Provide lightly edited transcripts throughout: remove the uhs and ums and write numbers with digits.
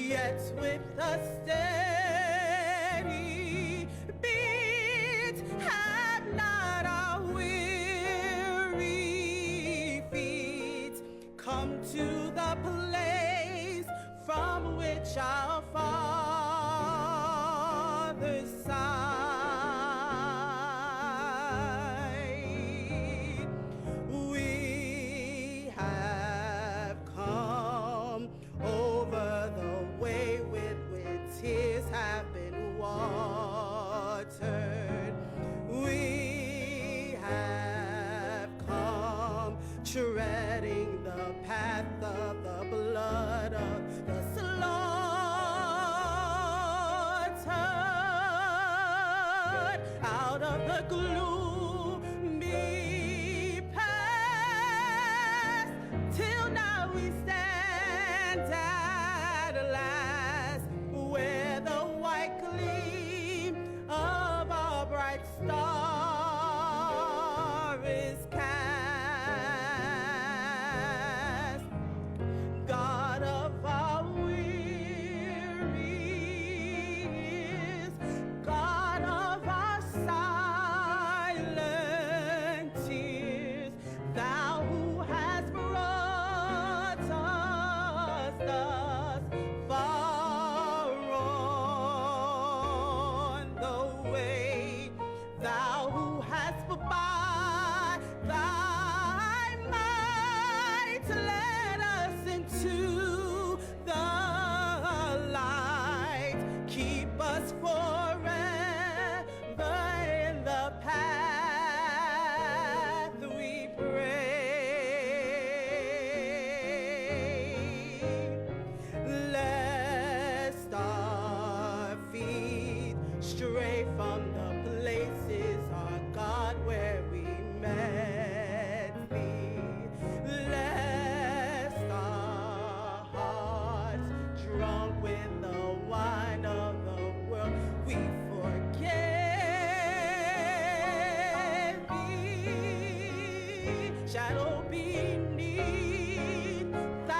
yet with a steady beat have not our weary feet come to the place from which our fathers sighed. We have come over the way with which tears have been watered. We have come treading the path of the blood of the slaughtered. Out of the gloomy past, till now we stand at last, where the white gleam of our bright star is cast. God of our wearies, God of our silent tears, thou who hast brought us thus far on the way, thou who hast by thy might led us into the light. Keep us forever in the path, we pray, lest our feet stray from the places, our God, where we met thee, lest our hearts, drunk with the wine of the world, we forget thee. Shadow beneath thy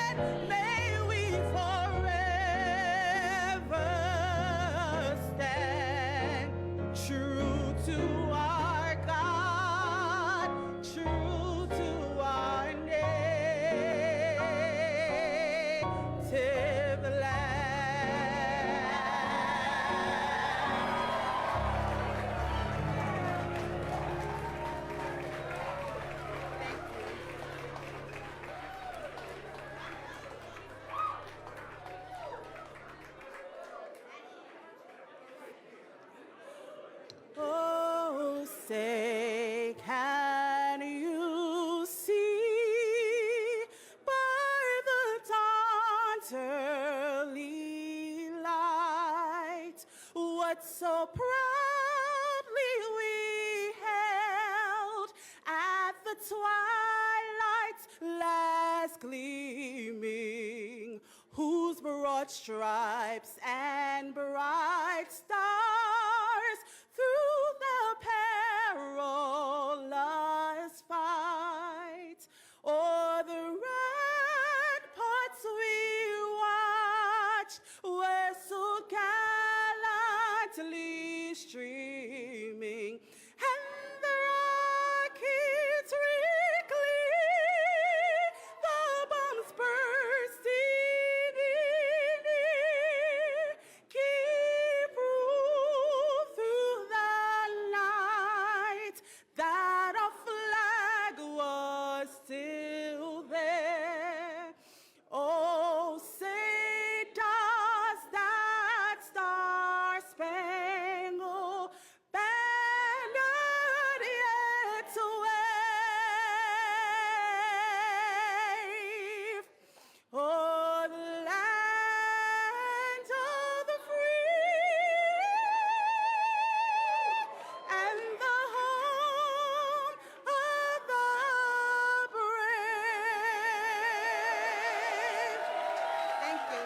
head, may we forever stand true to our God, true to our native land. Oh, say, can you see by the dawn's early light what so proudly we held at the twilight's last gleaming, whose broad stripes and bright stars through the perilous fight o'er the ramparts we watched were so gallantly streaming, and the rockets reclear, the bombs bursting in air, keep proof through the night that our flag was still there. Oh, say does that star-spangled banner yet wave o'er the land of the free and the home of the brave? Thank you.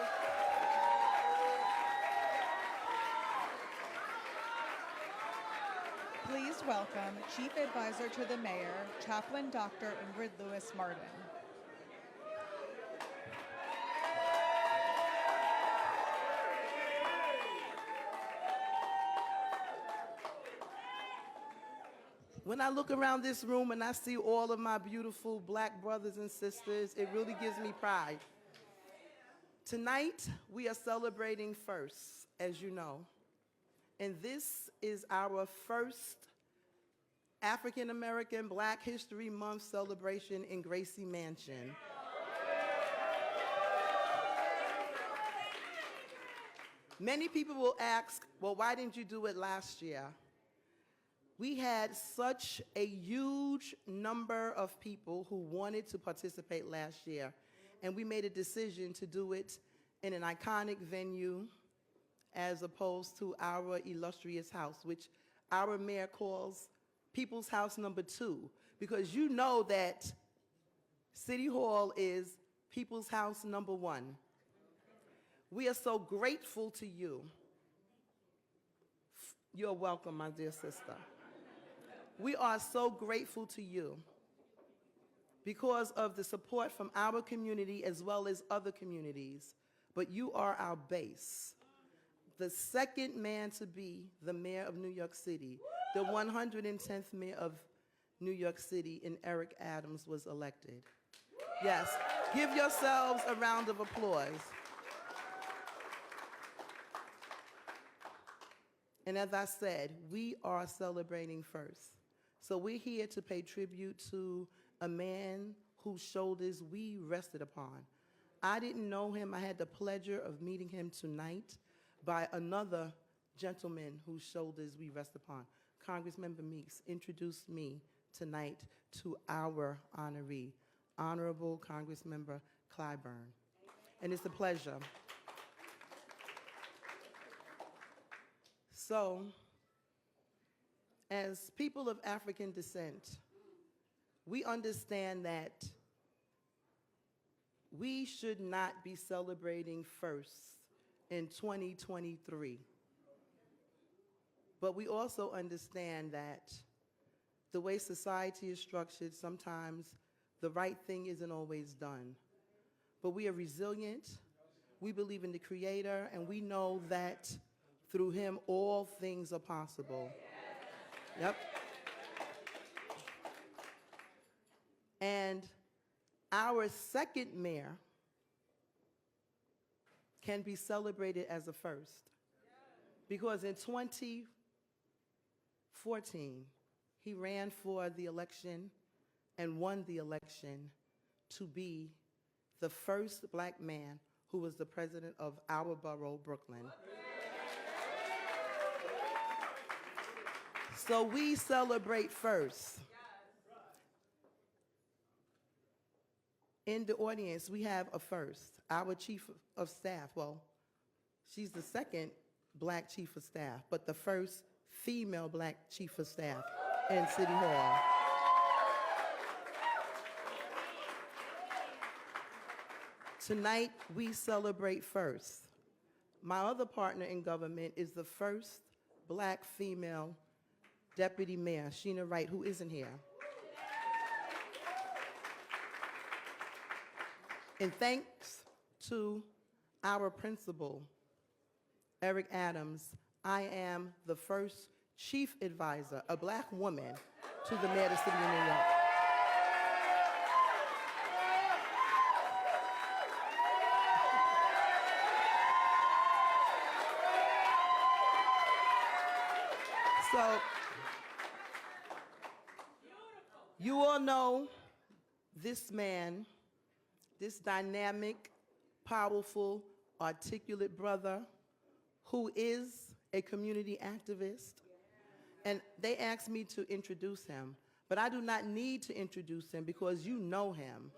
Please welcome Chief Advisor to the Mayor, Chaplain Dr. Ingrid Lewis Martin. When I look around this room and I see all of my beautiful black brothers and sisters, it really gives me pride. Tonight, we are celebrating first, as you know. And this is our first African American Black History Month celebration in Gracie Mansion. Many people will ask, well, why didn't you do it last year? We had such a huge number of people who wanted to participate last year, and we made a decision to do it in an iconic venue as opposed to our illustrious house, which our mayor calls People's House number 2, because you know that City Hall is People's House number 1. We are so grateful to you. You're welcome, my dear sister. We are so grateful to you because of the support from our community as well as other communities, but you are our base. The second man to be the mayor of New York City, the 110th mayor of New York City, and Eric Adams was elected. Yes, give yourselves a round of applause. And as I said, we are celebrating first. So we're here to pay tribute to a man whose shoulders we rested upon. I didn't know him. I had the pleasure of meeting him tonight by another gentleman whose shoulders we rest upon. Congressmember Meeks introduced me tonight to our honoree, Honorable Congressmember Clyburn. And it's a pleasure. So, as people of African descent, we understand that we should not be celebrating first in 2023. But we also understand that the way society is structured, sometimes the right thing isn't always done. But we are resilient, we believe in the Creator, and we know that through Him all things are possible. Yep. And our second mayor can be celebrated as a first, because in 2014, he ran for the election and won the election to be the first black man who was the president of our borough, Brooklyn. So we celebrate first. In the audience, we have a first. Our chief of staff, well, she's the second black chief of staff, but the first female black chief of staff in City Hall. Tonight, we celebrate first. My other partner in government is the first black female deputy mayor, Sheena Wright, who isn't here. And thanks to our principal, Eric Adams, I am the first chief advisor, a black woman, to the mayor of the city of New York. So, you all know this man, this dynamic, powerful, articulate brother who is a community activist. And they asked me to introduce him, but I do not need to introduce him because you know him.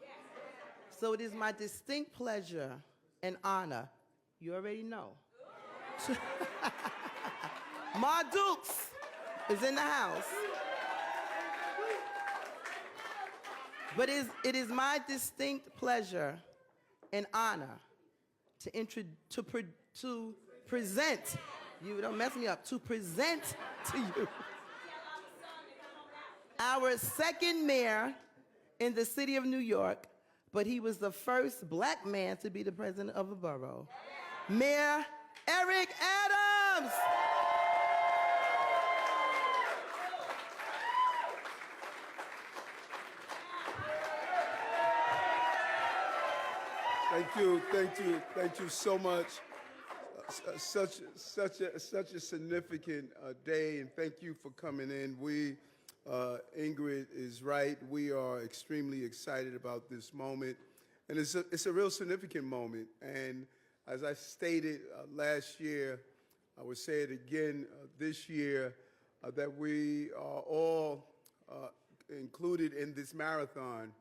So it is my distinct pleasure and honor, you already know. Ma Dukes is in the house. But it is my distinct pleasure and honor to present, you don't mess me up, to present to you our second mayor in the city of New York, but he was the first black man to be the president of a borough. Mayor Eric Adams. Thank you so much. Such a significant day, and thank you for coming in. Ingrid is right. We are extremely excited about this moment, and it's a real significant moment. And as I stated last year, I would say it again this year, that we are all included in this marathon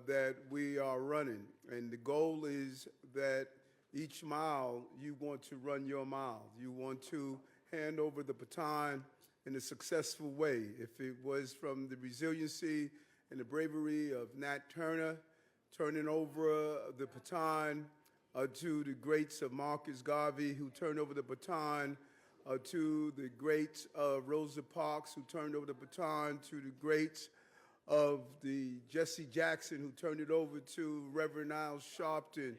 that we are running. And the goal is that each mile you want to run your mile. You want to hand over the baton in a successful way. If it was from the resiliency and the bravery of Nat Turner, turning over the baton to the greats of Marcus Garvey, who turned over the baton to the greats of Rosa Parks, who turned over the baton to the greats of the Jesse Jackson, who turned it over to Reverend Al Sharpton,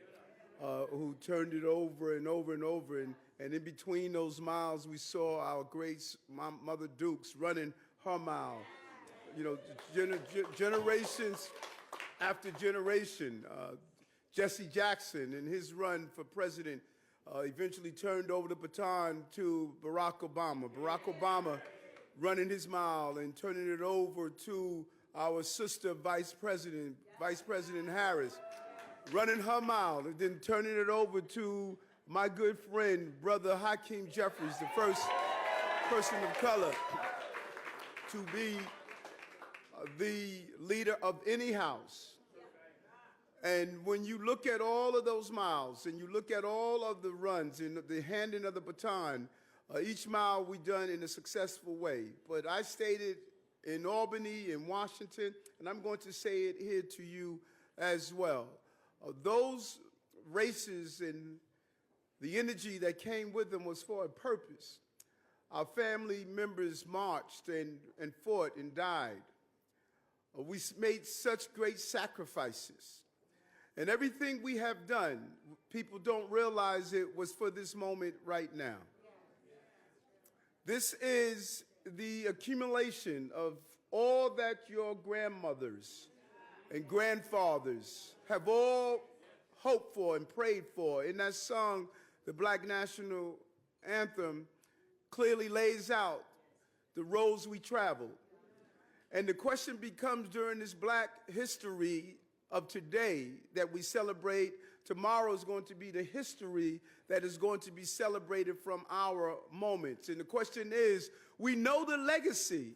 who turned it over and over and over. And in between those miles, we saw our great Mother Dukes running her mile. You know, generations after generation. Jesse Jackson, in his run for president, eventually turned over the baton to Barack Obama. Barack Obama running his mile and turning it over to our sister Vice President Harris, running her mile, and then turning it over to my good friend, Brother Hakeem Jeffries, the first person of color to be the leader of any house. And when you look at all of those miles and you look at all of the runs and the handing of the baton, each mile we done in a successful way. But I stated in Albany, in Washington, and I'm going to say it here to you as well. Those races and the energy that came with them was for a purpose. Our family members marched and fought and died. We made such great sacrifices. And everything we have done, people don't realize it was for this moment right now. This is the accumulation of all that your grandmothers and grandfathers have all hoped for and prayed for. In that song, the Black National Anthem clearly lays out the roads we traveled. And the question becomes, during this Black history of today that we celebrate, tomorrow is going to be the history that is going to be celebrated from our moments. And the question is, we know the legacy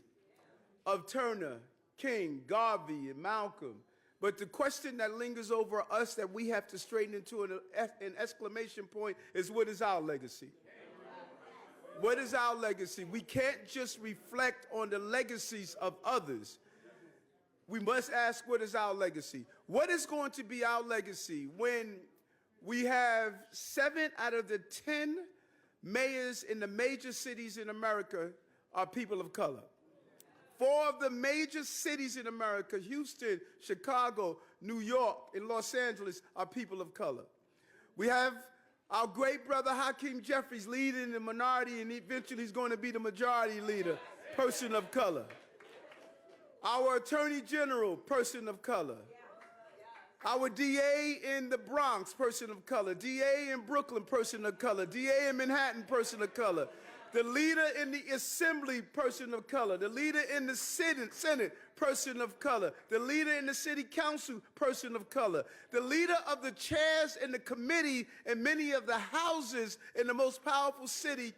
of Turner, King, Garvey, and Malcolm, but the question that lingers over us that we have to straighten into an exclamation point is, what is our legacy? What is our legacy? We can't just reflect on the legacies of others. We must ask, what is our legacy? What is going to be our legacy when we have 7 out of the 10 mayors in the major cities in America are people of color? 4 of the major cities in America, Houston, Chicago, New York, and Los Angeles, are people of color. We have our great brother Hakeem Jeffries leading the minority, and eventually he's going to be the majority leader, person of color. Our Attorney General, person of color. Our DA in the Bronx, person of color. DA in Brooklyn, person of color. DA in Manhattan, person of color. The leader in the Assembly, person of color. The leader in the Senate, person of color. The leader in the City Council, person of color. The leader of the chairs in the committee in many of the houses in the most powerful city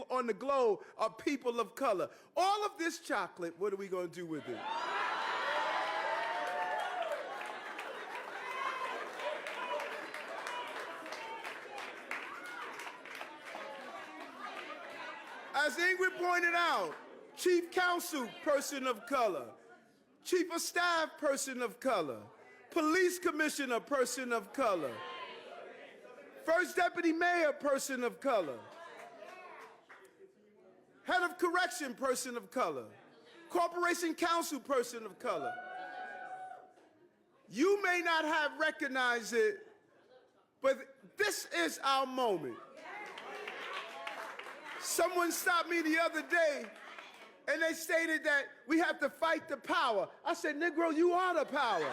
on the globe are people of color. All of this chocolate, what are we going to do with it? As Ingrid pointed out, Chief Counsel, person of color. Chief of Staff, person of color. Police Commissioner, person of color. First Deputy Mayor, person of color. Head of Correction, person of color. Corporation Counsel, person of color. You may not have recognized it, but this is our moment. Someone stopped me the other day, and they stated that we have to fight the power. I said, Negro, you are the power.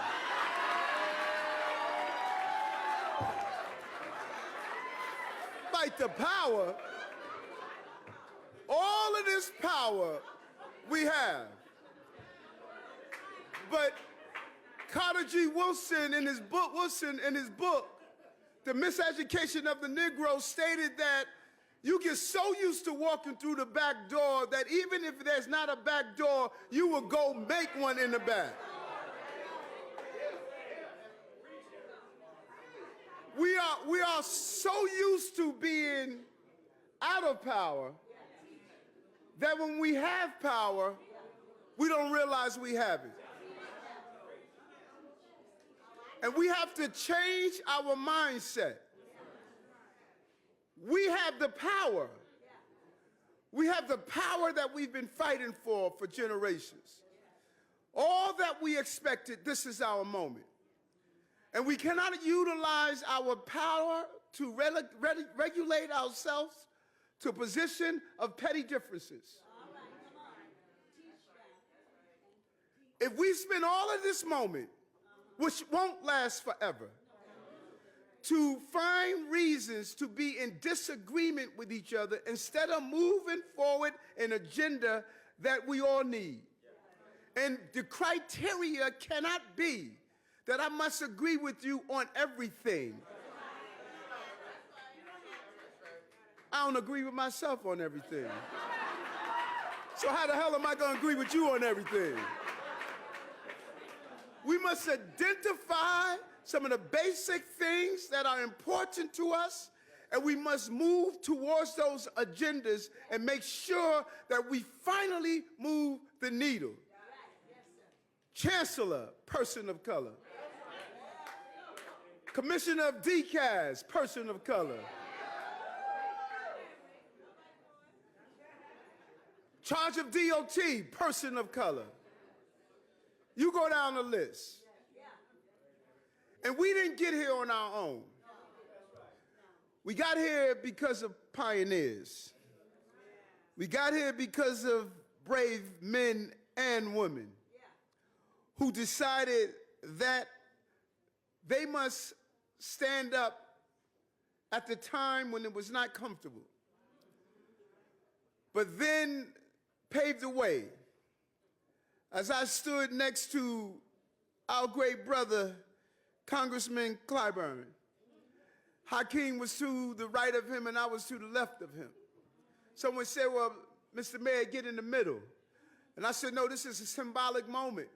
demonstrate the power, all of this power we have. But Carter G. Woodson in his book, The Miseducation of the Negro, stated that you get so used to walking through the back door that even if there's not a back door, you will go make one in the back. We are so used to being out of power that when we have power, we don't realize we have it. And we have to change our mindset. We have the power. We have the power that we've been fighting for generations. All that we expected, this is our moment. And we cannot utilize our power to regulate ourselves to a position of petty differences. If we spend all of this moment, which won't last forever, to find reasons to be in disagreement with each other instead of moving forward an agenda that we all need. And the criteria cannot be that I must agree with you on everything. I don't agree with myself on everything. So how the hell am I going to agree with you on everything? We must identify some of the basic things that are important to us, and we must move towards those agendas and make sure that we finally move the needle. Chancellor, person of color. Commissioner of DCAS, person of color. Charge of DOT, person of color. You go down the list. And we didn't get here on our own. We got here because of pioneers. We got here because of brave men and women who decided that they must stand up at the time when it was not comfortable, but then paved the way. As I stood next to our great brother, Congressman Clyburn, Hakeem was to the right of him and I was to the left of him. Someone said, well, Mr. Mayor, get in the middle. And I said, no, this is a symbolic moment.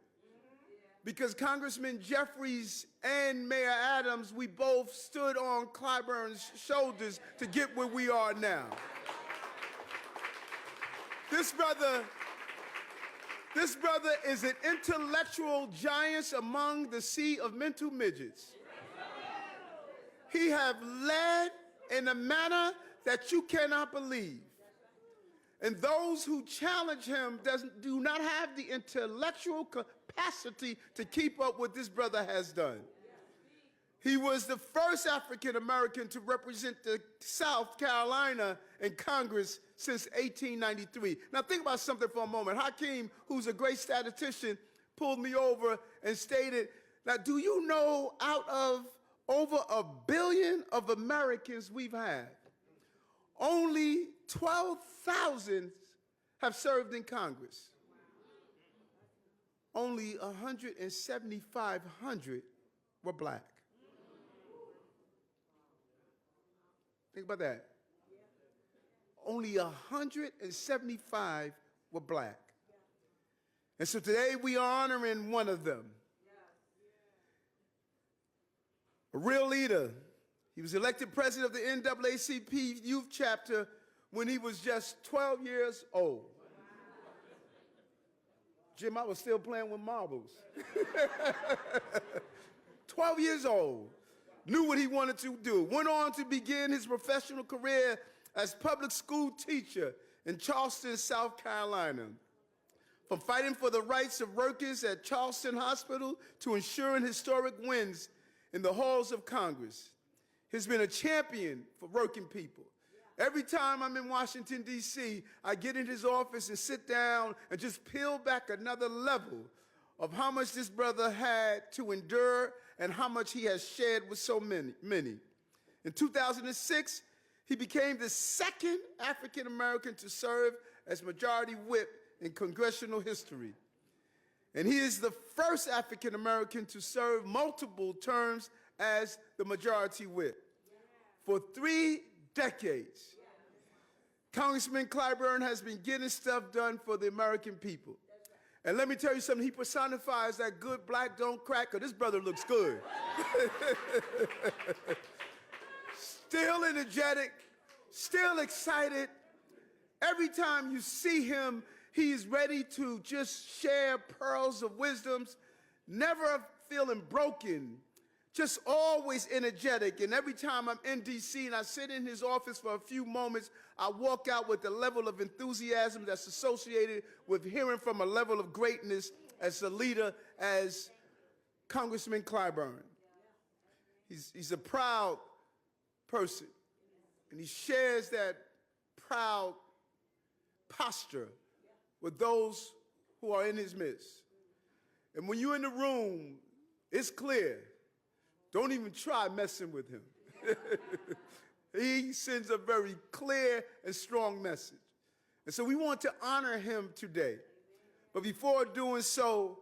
Because Congressman Jeffries and Mayor Adams, we both stood on Clyburn's shoulders to get where we are now. This brother is an intellectual giant among the sea of mental midgets. He have led in a manner that you cannot believe. And those who challenge him do not have the intellectual capacity to keep up what this brother has done. He was the first African American to represent the South Carolina in Congress since 1893. Now think about something for a moment. Hakeem, who's a great statistician, pulled me over and stated, now do you know out of over 1 billion of Americans we've had, only 12,000 have served in Congress. Only 1,750 were black. Think about that. Only 175 were black. And so today we are honoring one of them. A real leader. He was elected president of the NAACP youth chapter when he was just 12 years old. Jim, I was still playing with marbles. 12 years old. Knew what he wanted to do. Went on to begin his professional career as public school teacher in Charleston, South Carolina. From fighting for the rights of workers at Charleston Hospital to ensuring historic wins in the halls of Congress. He's been a champion for working people. Every time I'm in Washington, D.C., I get in his office and sit down and just peel back another level of how much this brother had to endure and how much he has shared with so many. In 2006, He became the second African American to serve as majority whip in congressional history. And he is the first African American to serve multiple terms as the majority whip. For 3 decades, Congressman Clyburn has been getting stuff done for the American people. And let me tell you something, he personifies that good black don't crack, 'cause this brother looks good. Still energetic, still excited. Every time you see him, he's ready to just share pearls of wisdoms, never feeling broken, just always energetic. And every time I'm in D.C. and I sit in his office for a few moments, I walk out with the level of enthusiasm that's associated with hearing from a level of greatness as a leader as Congressman Clyburn. He's a proud person, and he shares that proud posture with those who are in his midst. And when you're in the room, it's clear. Don't even try messing with him. He sends a very clear and strong message. And so we want to honor him today. But before doing so,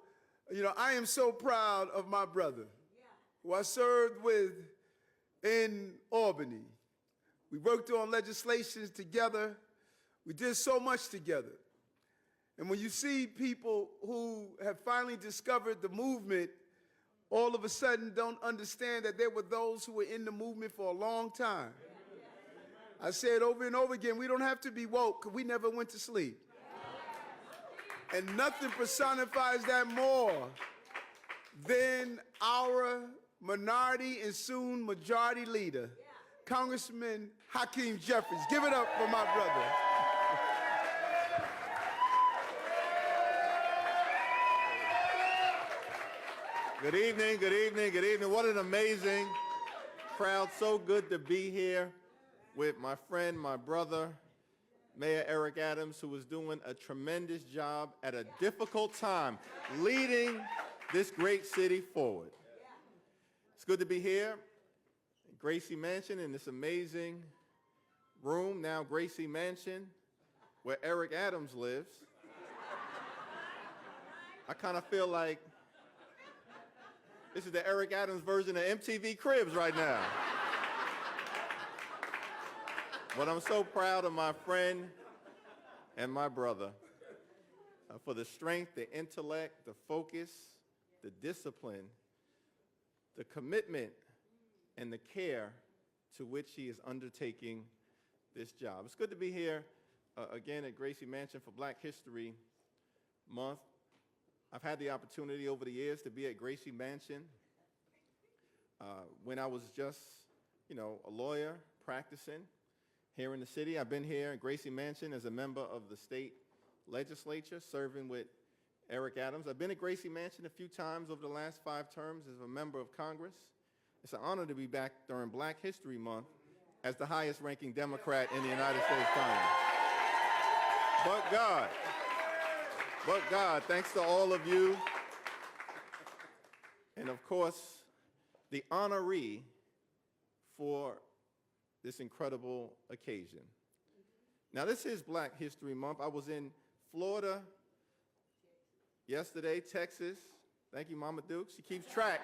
I am so proud of my brother, who I served with in Albany. We worked on legislation together. We did so much together. And when you see people who have finally discovered the movement, all of a sudden don't understand that there were those who were in the movement for a long time. I said over and over again, we don't have to be woke, because we never went to sleep. And nothing personifies that more than our minority and soon majority leader, Congressman Hakeem Jeffries. Give it up for my brother. Good evening, good evening, good evening. What an amazing crowd. So good to be here with my friend, my brother, Mayor Eric Adams, who is doing a tremendous job at a difficult time, leading this great city forward. It's good to be here at Gracie Mansion, in this amazing room, now Gracie Mansion, where Eric Adams lives. I kind of feel like this is the Eric Adams version of MTV Cribs right now. But I'm so proud of my friend and my brother for the strength, the intellect, the focus, the discipline, the commitment, and the care to which he is undertaking this job. It's good to be here again at Gracie Mansion for Black History Month. I've had the opportunity over the years to be at Gracie Mansion when I was just, a lawyer practicing here in the city. I've been here at Gracie Mansion as a member of the state legislature, serving with Eric Adams. I've been at Gracie Mansion a few times over the last 5 terms as a member of Congress. It's an honor to be back during Black History Month as the highest ranking Democrat in the United States Congress. But God, thanks to all of you, and of course, the honoree for this incredible occasion. Now, this is Black History Month. I was in Florida yesterday, Texas. Thank you, Mama Duke. She keeps track.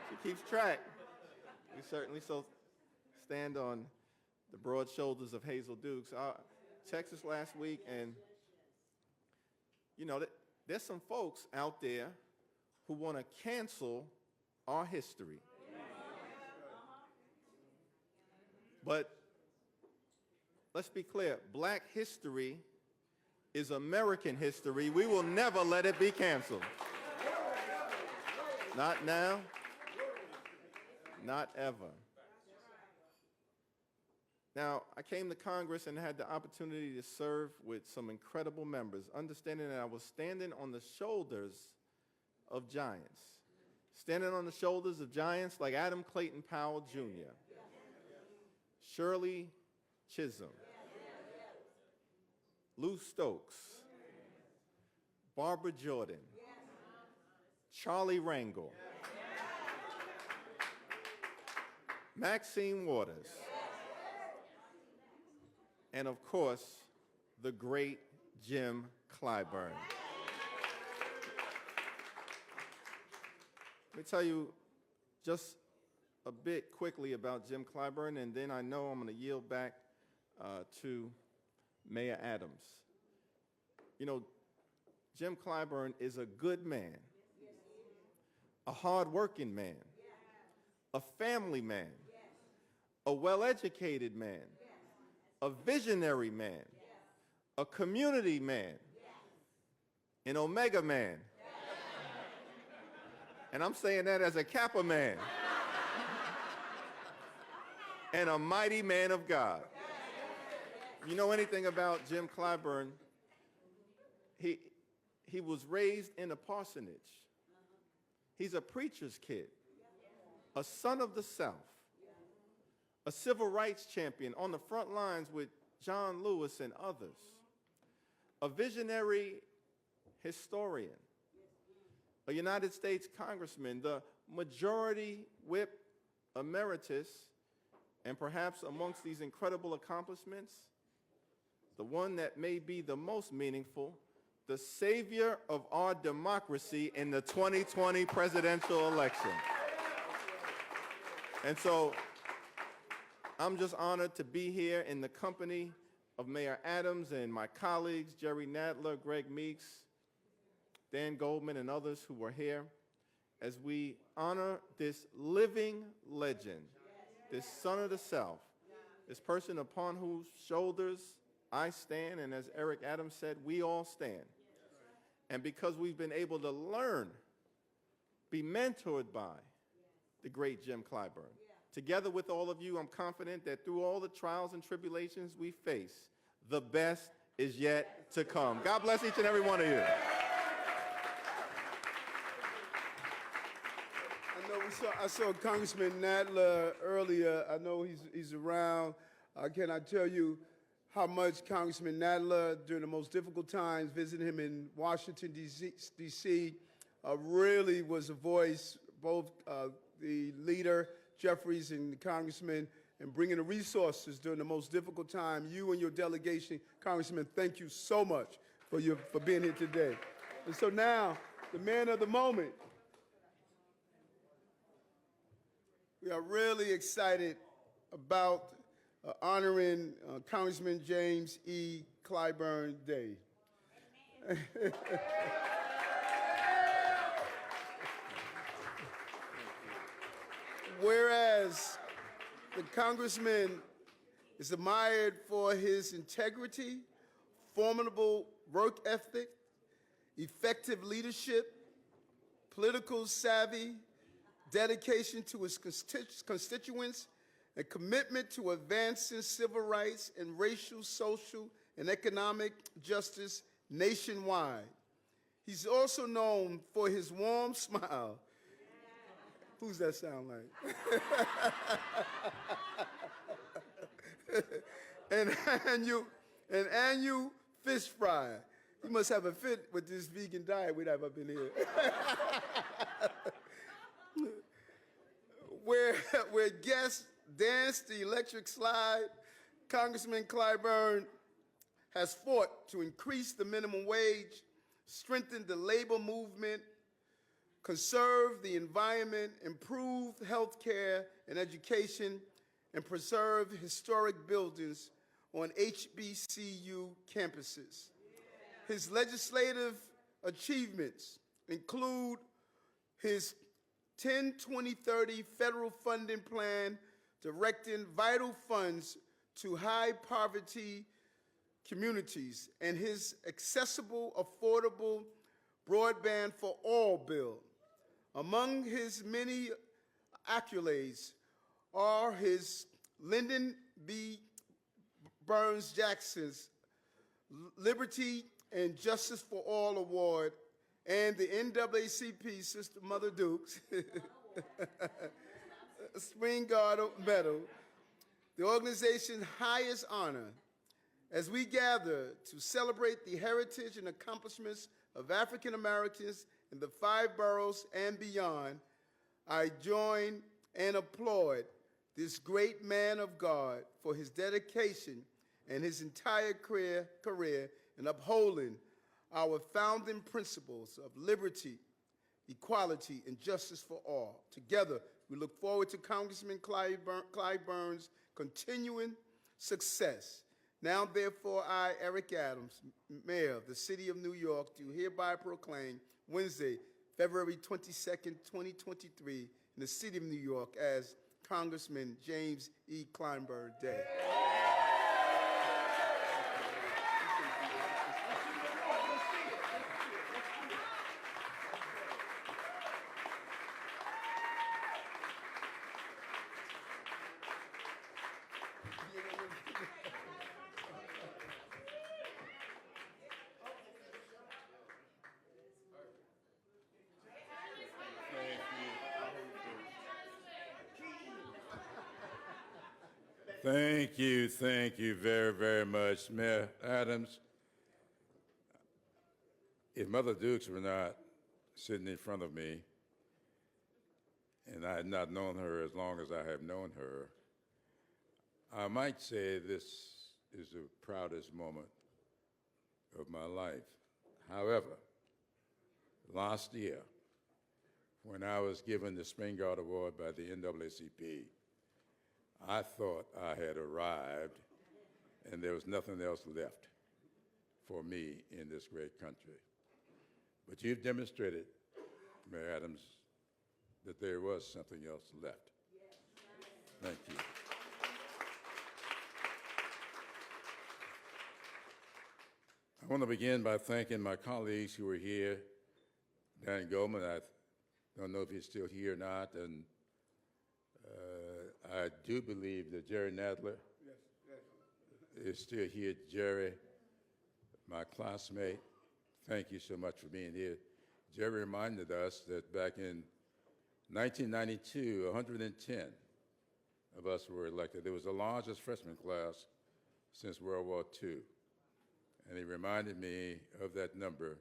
She keeps track. We certainly stand on the broad shoulders of Hazel Dukes. Texas last week, and there's some folks out there who want to cancel our history. But let's be clear, Black history is American history. We will never let it be canceled. Not now, not ever. Now, I came to Congress and had the opportunity to serve with some incredible members, understanding that I was standing on the shoulders of giants. Standing on the shoulders of giants like Adam Clayton Powell, Jr., Shirley Chisholm, Lou Stokes, Barbara Jordan, Charlie Rangel, Maxine Waters, and of course, the great Jim Clyburn. Let me tell you just a bit quickly about Jim Clyburn, and then I know I'm going to yield back to Mayor Adams. You know, Jim Clyburn is a good man, a hard-working man, a family man, a well-educated man, a visionary man, a community man, an Omega man. And I'm saying that as a Kappa man. And a mighty man of God. You know anything about Jim Clyburn? He was raised in a parsonage. He's a preacher's kid, a son of the South, a civil rights champion on the front lines with John Lewis and others, a visionary historian, a United States congressman, the majority whip emeritus, and perhaps amongst these incredible accomplishments, the one that may be the most meaningful, the savior of our democracy in the 2020 presidential election. And so I'm just honored to be here in the company of Mayor Adams and my colleagues, Jerry Nadler, Greg Meeks, Dan Goldman, and others who were here, as we honor this living legend, this son of the South, this person upon whose shoulders I stand, and as Eric Adams said, we all stand. And because we've been able to learn, be mentored by the great Jim Clyburn. Together with all of you, I'm confident that through all the trials and tribulations we face, the best is yet to come. God bless each and every one of you. I saw Congressman Nadler earlier. I know he's around. Can I tell you how much Congressman Nadler, during the most difficult times, visiting him in Washington, D.C., really was a voice, both the leader, Jeffries, and the congressman, and bringing the resources during the most difficult time. You and your delegation, Congressman, thank you so much for being here today. And so now, the man of the moment. We are really excited about honoring Congressman James E. Clyburn Day. Whereas the congressman is admired for his integrity, formidable work ethic, effective leadership, political savvy, dedication to his constituents, and commitment to advancing civil rights and racial, social, and economic justice nationwide. He's also known for his warm smile. Who's that sound like? An annual fish fry. He must have a fit with this vegan diet we'd have up in here. where guests dance the electric slide, Congressman Clyburn has fought to increase the minimum wage, strengthen the labor movement, conserve the environment, improve health care and education, and preserve historic buildings on HBCU campuses. His legislative achievements include his 10-20-30 federal funding plan directing vital funds to high poverty communities, and his accessible, affordable broadband for all bill. Among his many accolades are his Lyndon B. Burns Jackson's Liberty and Justice for All Award, and the NAACP Sister Mother Dukes Spring Guard Medal, the organization's highest honor. As we gather to celebrate the heritage and accomplishments of African Americans in the 5 boroughs and beyond, I join and applaud this great man of God for his dedication and his entire career in upholding our founding principles of liberty, equality, and justice for all. Together, we look forward to Congressman Clyde Burns' continuing success. Now, therefore, I, Eric Adams, Mayor of the City of New York, do hereby proclaim Wednesday, February 22nd, 2023, in the City of New York as Congressman James E. Kleinberg Day. Thank you very, very much, Mayor Adams. If Mother Dukes were not sitting in front of me, and I had not known her as long as I have known her, I might say this is the proudest moment of my life. However, last year, when I was given the Springard Award by the NAACP, I thought I had arrived and there was nothing else left for me in this great country. But you've demonstrated, Mayor Adams, that there was something else left. Thank you. I want to begin by thanking my colleagues who are here. Dan Goldman, I don't know if he's still here or not, and I do believe that Jerry Nadler is still here. Jerry, my classmate, thank you so much for being here. Jerry reminded us that back in 1992, 110 of us were elected. It was the largest freshman class since World War II. And he reminded me of that number.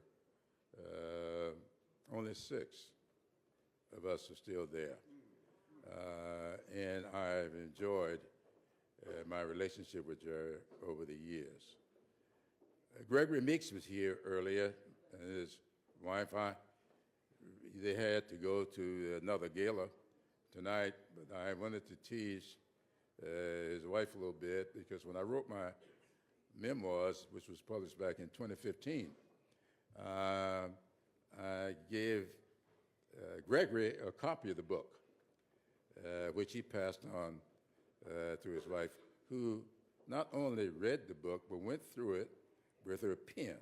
Only 6 of us are still there. And I've enjoyed my relationship with Jerry over the years. Gregory Meeks was here earlier, and his wife, they had to go to another gala tonight, but I wanted to tease his wife a little bit, because when I wrote my memoirs, which was published back in 2015, I gave Gregory a copy of the book, which he passed on to his wife, who not only read the book, but went through it with her pen.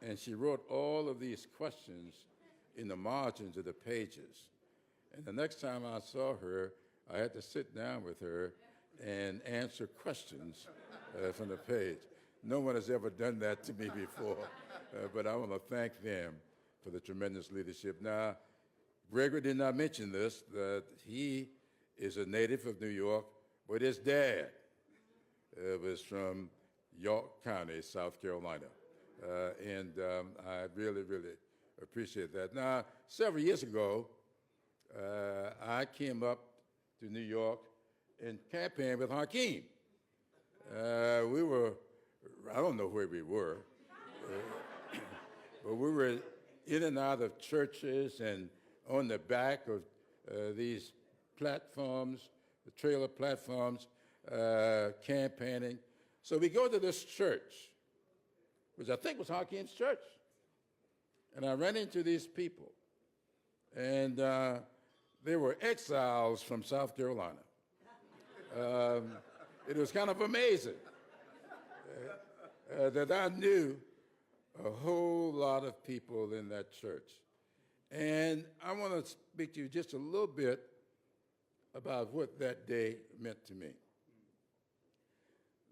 And she wrote all of these questions in the margins of the pages. And the next time I saw her, I had to sit down with her and answer questions from the page. No one has ever done that to me before, but I want to thank them for the tremendous leadership. Now, Gregory did not mention this, that he is a native of New York, but his dad was from York County, South Carolina. And I really, really appreciate that. Now, several years ago, I came up to New York and campaigned with Hakeem. We were, I don't know where we were, but we were in and out of churches and on the back of these platforms, the trailer platforms, campaigning. So we go to this church, which I think was Hakeem's church. And I ran into these people. And they were exiles from South Carolina. It was kind of amazing that I knew a whole lot of people in that church. And I want to speak to you just a little bit about what that day meant to me.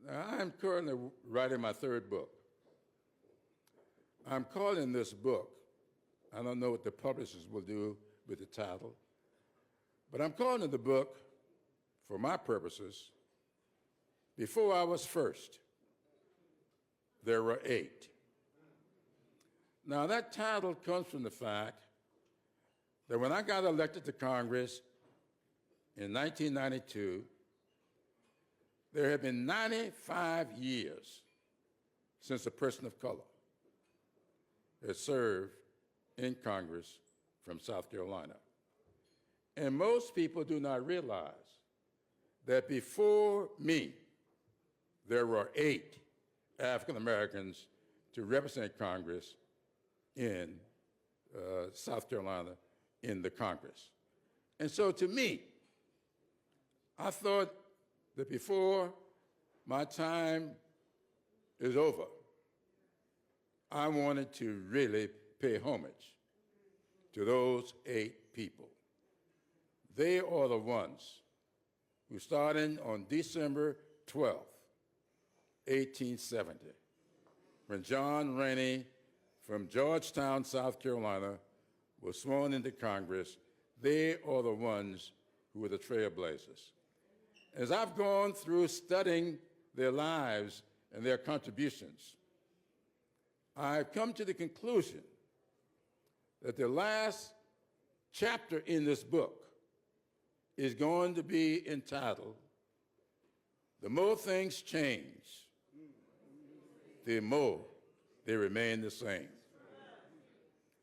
Now, I'm currently writing my 3rd book. I'm calling this book, I don't know what the publishers will do with the title, but I'm calling it the book, for my purposes, Before I Was First, There Were 8. Now, that title comes from the fact that when I got elected to Congress in 1992, there have been 95 years since a person of color has served in Congress from South Carolina. And most people do not realize that before me, there were 8 African Americans to represent Congress in South Carolina in the Congress. And so to me, I thought that before my time is over, I wanted to really pay homage to those 8 people. They are the ones who, starting on December 12th, 1870, when John Rainey from Georgetown, South Carolina, was sworn into Congress, they are the ones who were the trailblazers. As I've gone through studying their lives and their contributions, I've come to the conclusion that the last chapter in this book is going to be entitled, "The More Things Change, the More They Remain the Same."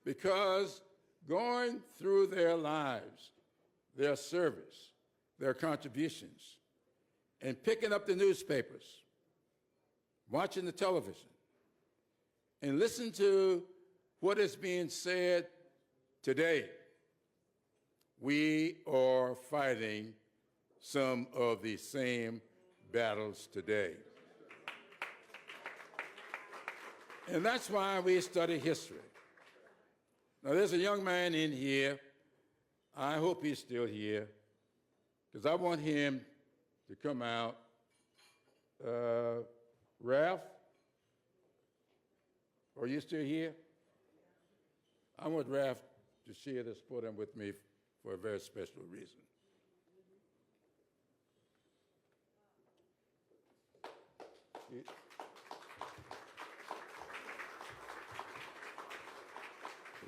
Because going through their lives, their service, their contributions, and picking up the newspapers, watching the television, and listen to what is being said today, we are fighting some of the same battles today. And that's why we study history. Now, there's a young man in here. I hope he's still here, because I want him to come out. Ralph, are you still here? I want Ralph to share this podium with me for a very special reason.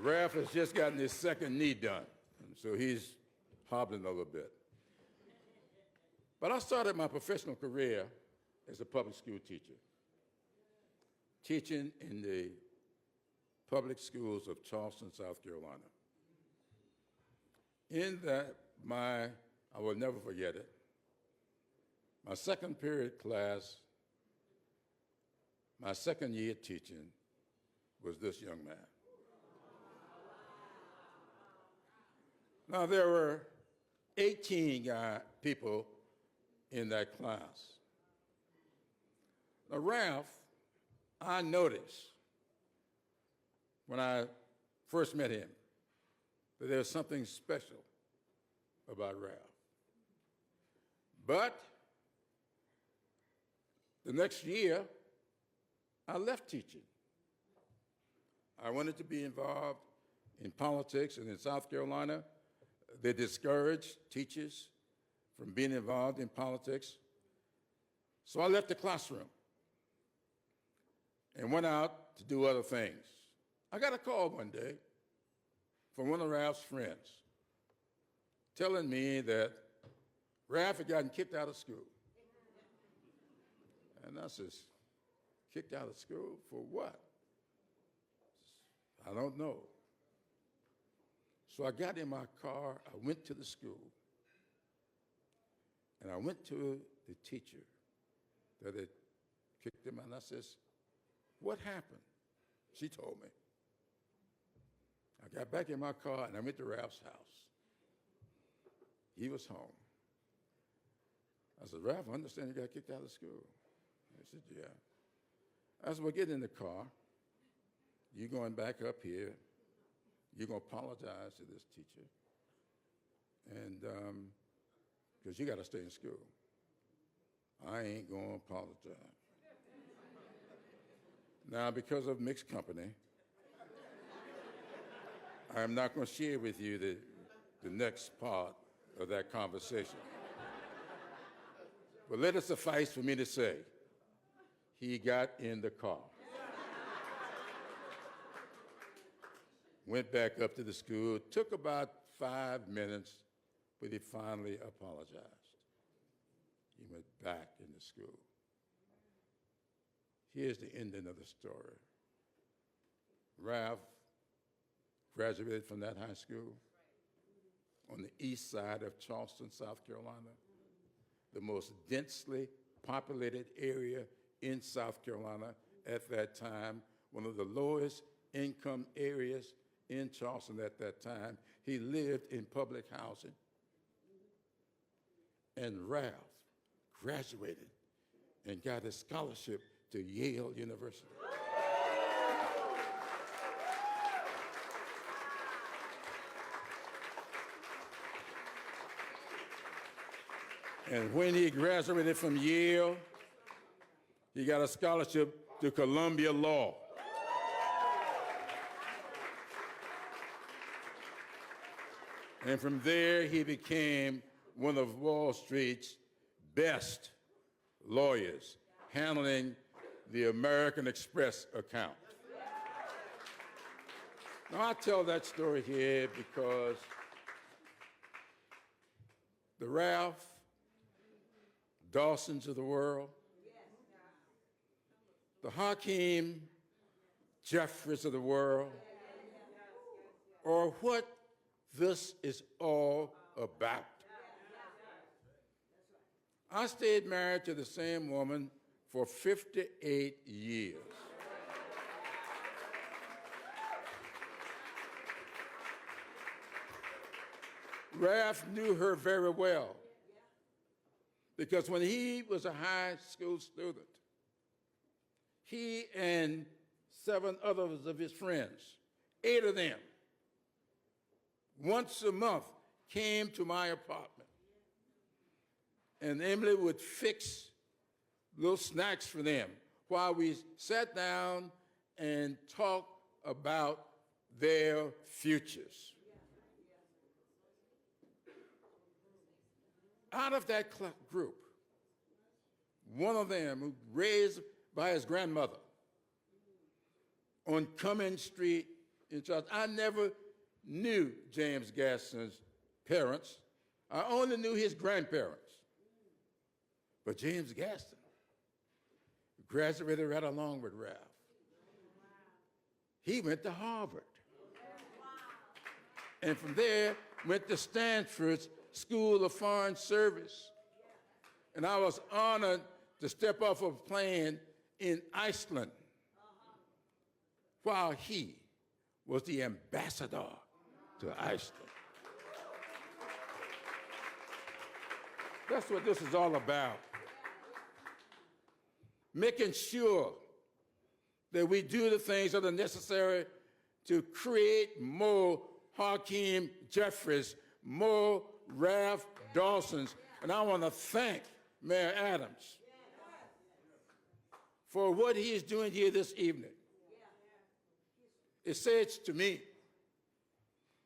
Ralph has just gotten his second knee done, and so he's hobbling a little bit. But I started my professional career as a public school teacher, teaching in the public schools of Charleston, South Carolina. In that, I will never forget it, my second period class, my second year teaching, was this young man. Now, there were 18 people in that class. Now, Ralph, I noticed when I first met him that there was something special about Ralph. But the next year, I left teaching. I wanted to be involved in politics, and in South Carolina, they discouraged teachers from being involved in politics. So I left the classroom and went out to do other things. I got a call one day from one of Ralph's friends telling me that Ralph had gotten kicked out of school. And I says, kicked out of school for what? I don't know. So I got in my car, I went to the school, and I went to the teacher that had kicked him out, and I says, what happened? She told me. I got back in my car, and I went to Ralph's house. He was home. I said, Ralph, I understand you got kicked out of school. He said, yeah. I said, well, get in the car. You're going back up here. You're going to apologize to this teacher, and because you got to stay in school. I ain't going to apologize. Now, because of mixed company, I'm not going to share with you the next part of that conversation. But let it suffice for me to say, he got in the car. Went back up to the school, took about 5 minutes, but he finally apologized. he went back into school. Here's the ending of the story. Ralph graduated from that high school on the east side of Charleston, South Carolina, the most densely populated area in South Carolina at that time, one of the lowest income areas in Charleston at that time. He lived in public housing. And Ralph graduated and got a scholarship to Yale University. And when he graduated from Yale, he got a scholarship to Columbia Law. And from there, he became one of Wall Street's best lawyers, handling the American Express account. Now, I tell that story here because the Ralph Dawsons of the world, the Hakeem Jeffries of the world, are what this is all about. I stayed married to the same woman for 58 years. Ralph knew her very well because when he was a high school student, he and 7 others of his friends, 8 of them, once a month came to my apartment. And Emily would fix little snacks for them while we sat down and talked about their futures. Out of that group, one of them, who raised by his grandmother on Cummins Street in Charleston, I never knew James Gaston's parents. I only knew his grandparents. But James Gaston graduated right along with Ralph. He went to Harvard. And from there, went to Stanford's School of Foreign Service. And I was honored to step off of a plane in Iceland while he was the ambassador to Iceland. That's what this is all about. Making sure that we do the things that are necessary to create more Hakeem Jeffries, more Ralph Dawsons. And I want to thank Mayor Adams for what he is doing here this evening. It says to me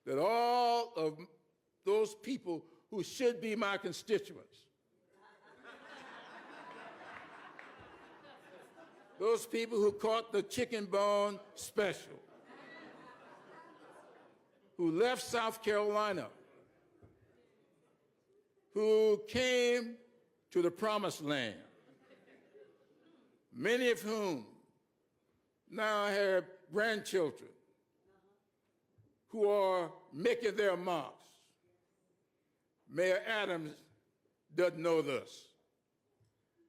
that all of those people who should be my constituents, those people who caught the chicken bone special, who left South Carolina, who came to the promised land, many of whom now have grandchildren who are making their marks. Mayor Adams doesn't know this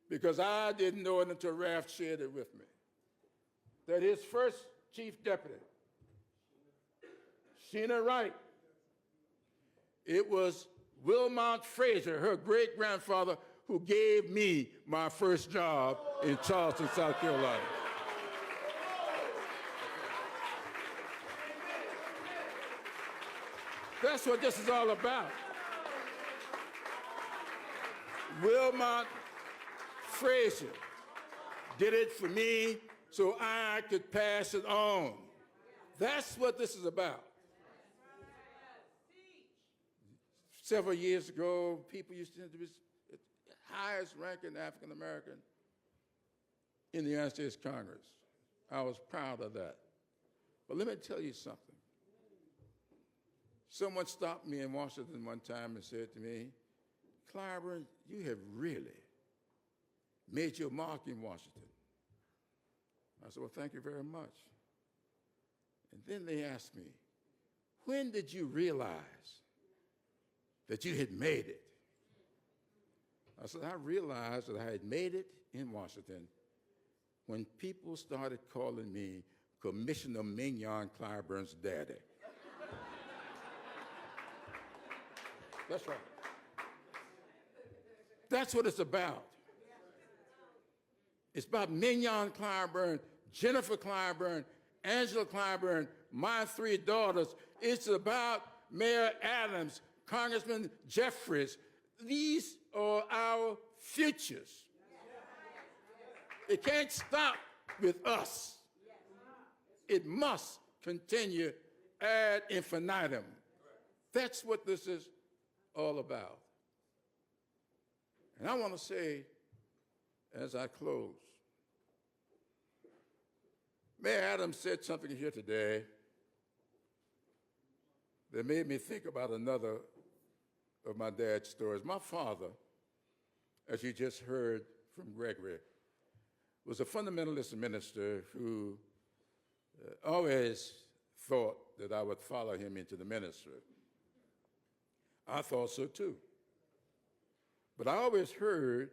because I didn't know it until Ralph shared it with me, that his first chief deputy, Sheena Wright, it was Wilmot Fraser, her great-grandfather, who gave me my first job in Charleston, South Carolina. That's what this is all about. Wilmot Fraser did it for me so I could pass it on. That's what this is about. Several years ago, people used to be the highest ranking African American in the United States Congress. I was proud of that. But let me tell you something. Someone stopped me in Washington one time and said to me, Clyburn, you have really made your mark in Washington. I said, well, thank you very much. And then they asked me, when did you realize that you had made it? I said, I realized that I had made it in Washington when people started calling me Commissioner Mignon Clyburn's daddy. That's right. That's what it's about. It's about Mignon Clyburn, Jennifer Clyburn, Angela Clyburn, my three daughters. It's about Mayor Adams, Congressman Jeffries. These are our futures. It can't stop with us. It must continue ad infinitum. That's what this is all about. And I want to say, as I close, Mayor Adams said something here today that made me think about another of my dad's stories. My father, as you just heard from Gregory, was a fundamentalist minister who always thought that I would follow him into the ministry. I thought so too. But I always heard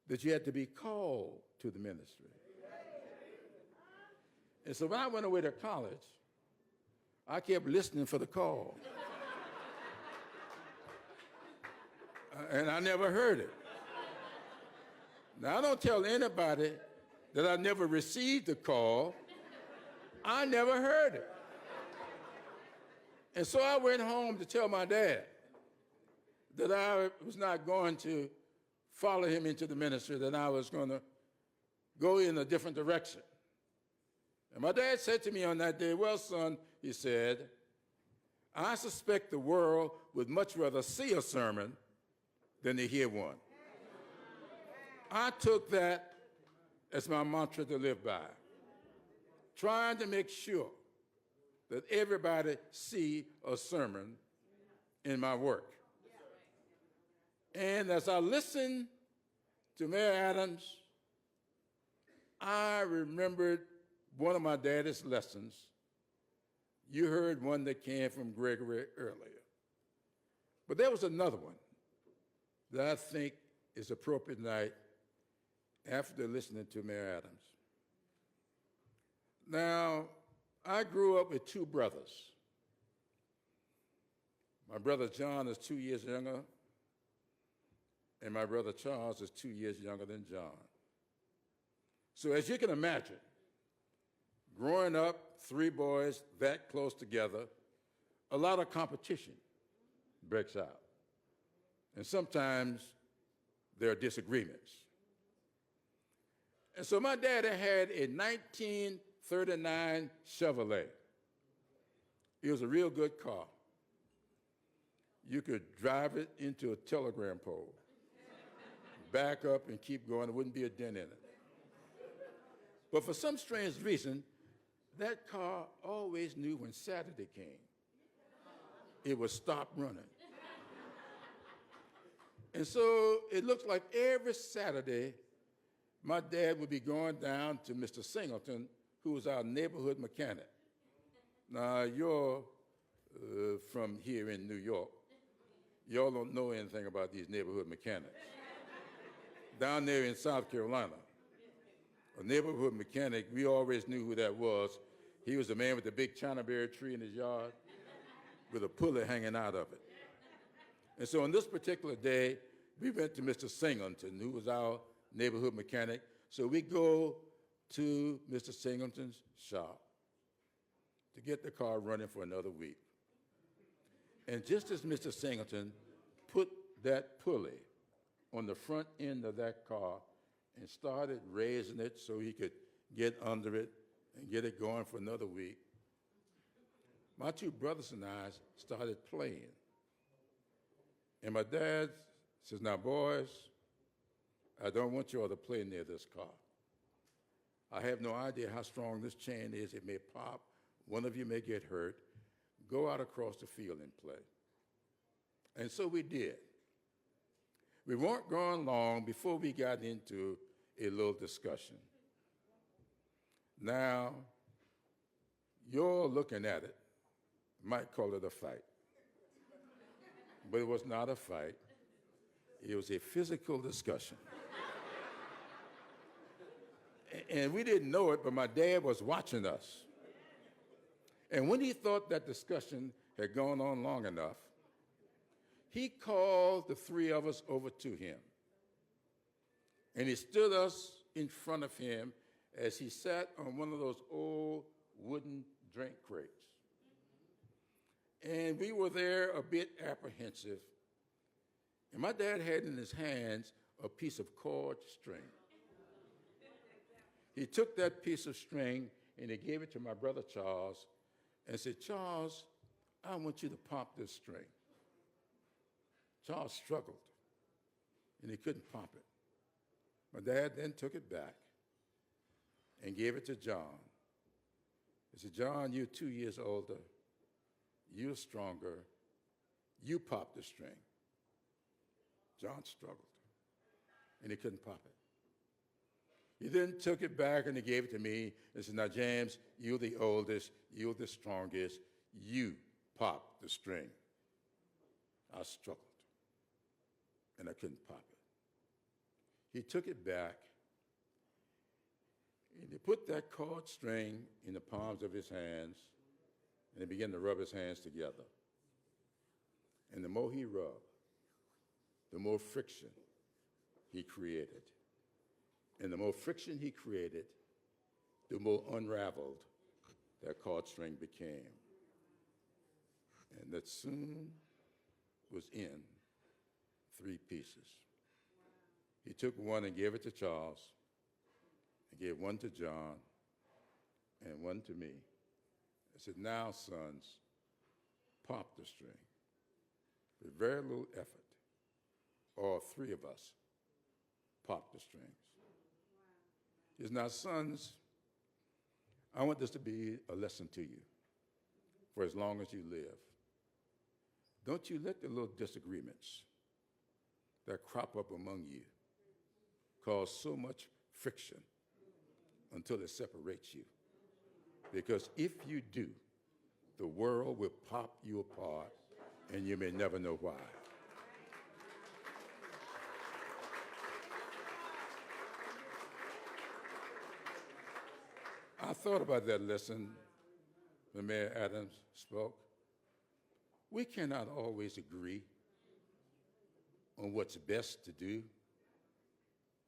that you had to be called to the ministry. And so when I went away to college, I kept listening for the call. And I never heard it. Now, I don't tell anybody that I never received the call. I never heard it. And so I went home to tell my dad that I was not going to follow him into the ministry, that I was going to go in a different direction. And my dad said to me on that day, well, son, he said, I suspect the world would much rather see a sermon than to hear one. I took that as my mantra to live by, trying to make sure that everybody see a sermon in my work. And as I listened to Mayor Adams, I remembered one of my daddy's lessons. You heard one that came from Gregory earlier. But there was another one that I think is appropriate tonight after listening to Mayor Adams. Now, I grew up with two brothers. My brother John is 2 years younger, and my brother Charles is 2 years younger than John. So as you can imagine, growing up, three boys that close together, a lot of competition breaks out. And sometimes there are disagreements. And so my daddy had a 1939 Chevrolet. It was a real good car. You could drive it into a telegram pole, back up and keep going. There wouldn't be a dent in it. But for some strange reason, that car always knew when Saturday came, it would stop running. And so it looked like every Saturday, my dad would be going down to Mr. Singleton, who was our neighborhood mechanic. Now, you're from here in New York. Y'all don't know anything about these neighborhood mechanics. Down there in South Carolina, a neighborhood mechanic, we always knew who that was. He was the man with the big chinaberry tree in his yard with a pulley hanging out of it. And so on this particular day, we went to Mr. Singleton, who was our neighborhood mechanic. So we go to Mr. Singleton's shop to get the car running for another week. And just as Mr. Singleton put that pulley on the front end of that car and started raising it so he could get under it and get it going for another week, my two brothers and I started playing. And my dad says, now, boys, I don't want you all to play near this car. I have no idea how strong this chain is. It may pop. One of you may get hurt. Go out across the field and play. And so we did. We weren't going long before we got into a little discussion. Now, you're looking at it, might call it a fight. But it was not a fight. It was a physical discussion. And we didn't know it, but my dad was watching us. And when he thought that discussion had gone on long enough, he called the three of us over to him. And he stood us in front of him as he sat on one of those old wooden drink crates. And we were there a bit apprehensive. And my dad had in his hands a piece of cord string. He took that piece of string and he gave it to my brother Charles and said, "Charles, I want you to pop this string." Charles struggled and he couldn't pop it. My dad then took it back and gave it to John. He said, "John, you're 2 years older. You're stronger. You pop the string." John struggled and he couldn't pop it. He then took it back and he gave it to me and said, "Now, James, you're the oldest, you're the strongest, you pop the string." I struggled and I couldn't pop it. He took it back and he put that cord string in the palms of his hands and he began to rub his hands together. And the more he rubbed, the more friction he created. And the more friction he created, the more unraveled that cord string became. And that soon was in 3 pieces. He took one and gave it to Charles, and gave one to John, and one to me. I said, "Now, sons, pop the string." With very little effort, all 3 of us popped the strings. He says, "Now, sons, I want this to be a lesson to you for as long as you live. Don't you let the little disagreements that crop up among you cause so much friction until it separates you. Because if you do, the world will pop you apart and you may never know why." I thought about that lesson when Mayor Adams spoke. We cannot always agree on what's best to do,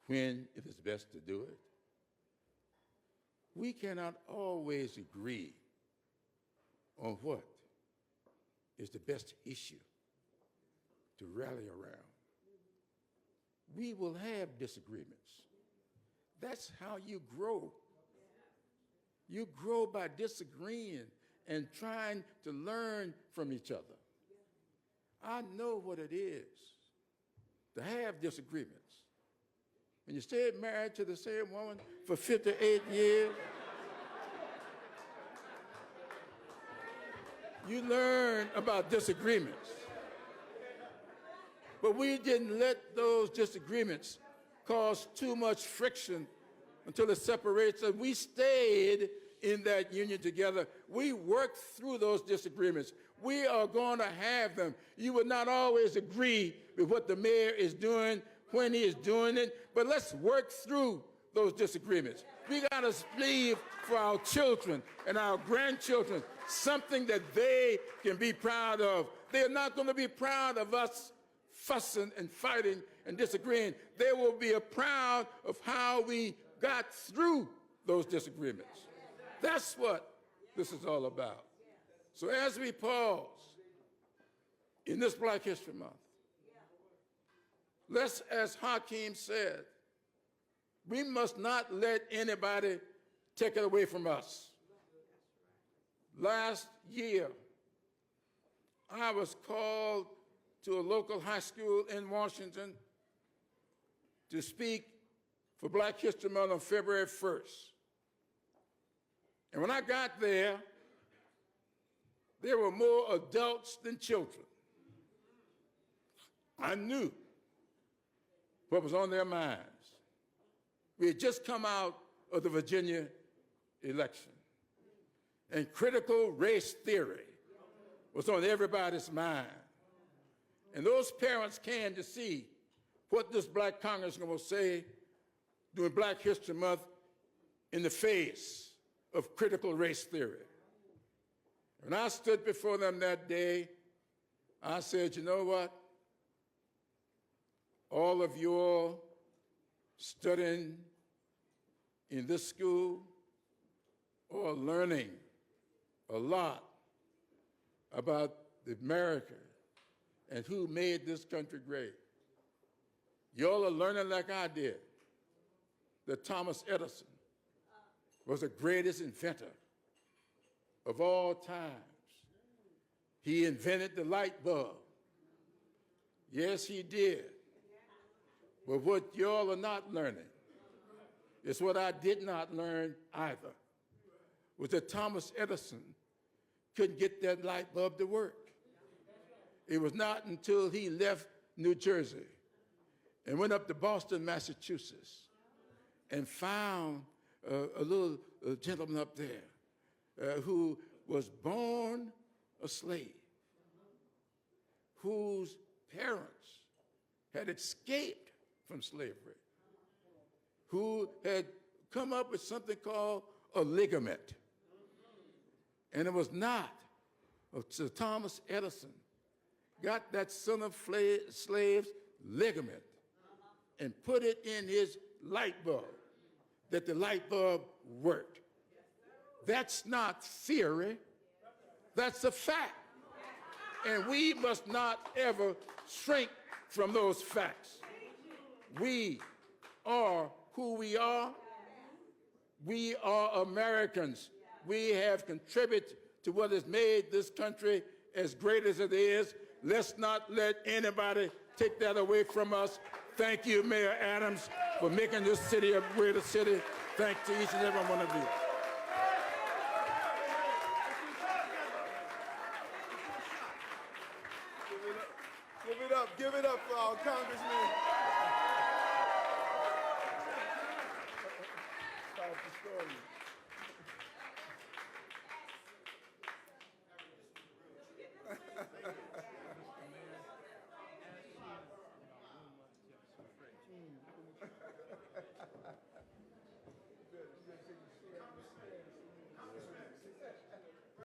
when it is best to do it. We cannot always agree on what is the best issue to rally around. We will have disagreements. That's how you grow. You grow by disagreeing and trying to learn from each other. I know what it is to have disagreements. When you stay married to the same woman for 58 years, you learn about disagreements. But we didn't let those disagreements cause too much friction until it separates us. We stayed in that union together. We worked through those disagreements. We are going to have them. You will not always agree with what the mayor is doing when he is doing it, but let's work through those disagreements. We got to leave for our children and our grandchildren something that they can be proud of. They're not going to be proud of us fussing and fighting and disagreeing. They will be proud of how we got through those disagreements. That's what this is all about. So as we pause in this Black History Month, let's, as Hakeem said, we must not let anybody take it away from us. Last year, I was called to a local high school in Washington to speak for Black History Month on February 1st. And when I got there were more adults than children. I knew what was on their minds. We had just come out of the Virginia election, and critical race theory was on everybody's mind. And those parents came to see what this black congressman will say during Black History Month in the face of critical race theory. When I stood before them that day, I said, you know what? All of you all studying in this school or learning a lot about America and who made this country great. Y'all are learning like I did that Thomas Edison was the greatest inventor of all times. He invented the light bulb. Yes, he did. But what y'all are not learning is what I did not learn either, was that Thomas Edison couldn't get that light bulb to work. It was not until he left New Jersey and went up to Boston, Massachusetts, and found a little gentleman up there who was born a slave, whose parents had escaped from slavery, who had come up with something called a ligament. And it was not until Thomas Edison got that son of slave's ligament and put it in his light bulb that the light bulb worked. That's not theory, that's a fact. And we must not ever shrink from those facts. We are who we are. We are Americans. We have contributed to what has made this country as great as it is. Let's not let anybody take that away from us. Thank you, Mayor Adams, for making this city a greater city. Thanks to each and every one of you.